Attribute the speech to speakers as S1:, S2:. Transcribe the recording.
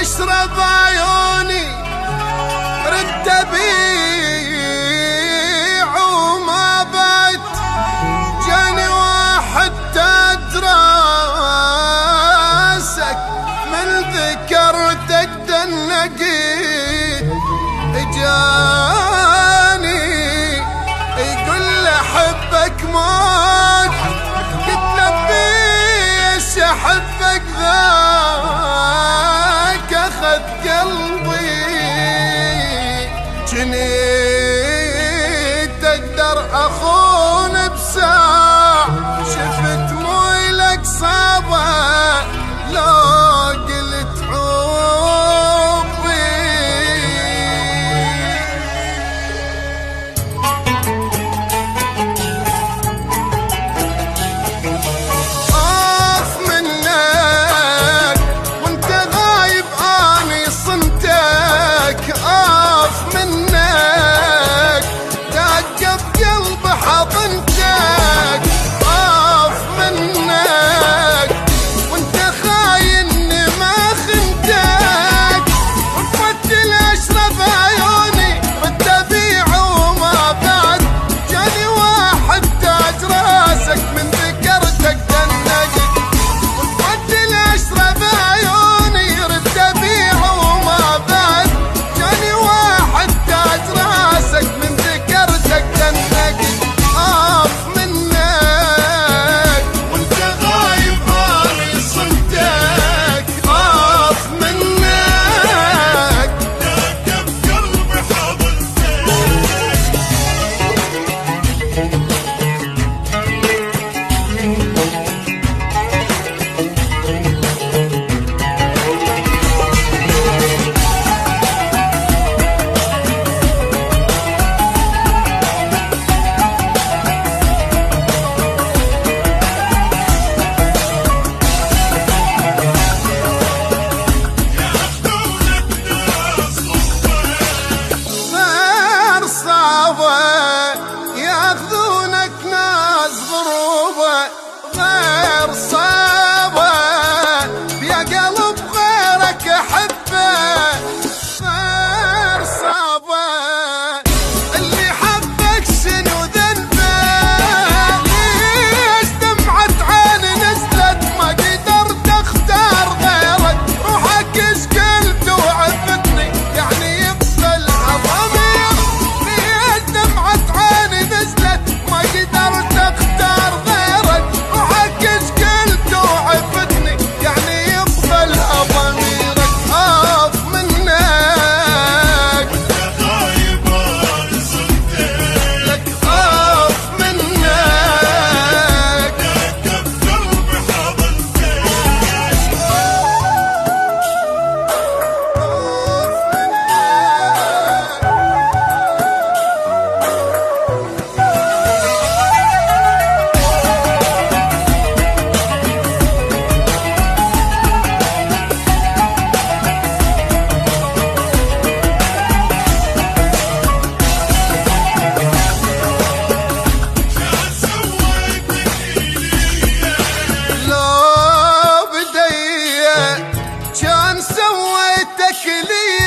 S1: اشرب عيوني رد ابيع وما بات جاني واحد تاج راسك من ذكرتك دنقيت اجاني يقول لي احبك موت قلت له بيش احبك ذاك اخذ قلبي جنيت اقدر اخون بساع شفت موي لك صابه لو قلت حبي اخ منك وانت غايب اني صنتك اخ منك دق بقلب حضنتك اخ منك وانت خايني ما خنتك وتبدل اشرب عيوني رد ابيع وما بعد جاني واحد تاج راسك من ذكرتك دنقت وتبدل اشرب عيوني رد ابيع وما بعد جاني واحد تاج راسك من ذكرتك دنقت اخ منك وانت غايب اني صنتك اخ منك دق بقلبي حضنتك غير صعبة ياخذونك ناس غروبة غير صعبة يا قلب غيرك احبه غير صعبة اللي حبك شنو ذنبه ليش دمعة عيني نزلت ما قدرت اختار غيرك روحك ايش قلت وعفتني يعني يقبل ضمير ليش دمعة عيني نزلت ما قدرت اختار غيرك روحك ايش قلت وعفتني يعني يقبل ضميرك اخ منك غايب اني صنتك لك اخ منك دق بقلبي حضنتك لو بدي كان سويتك لي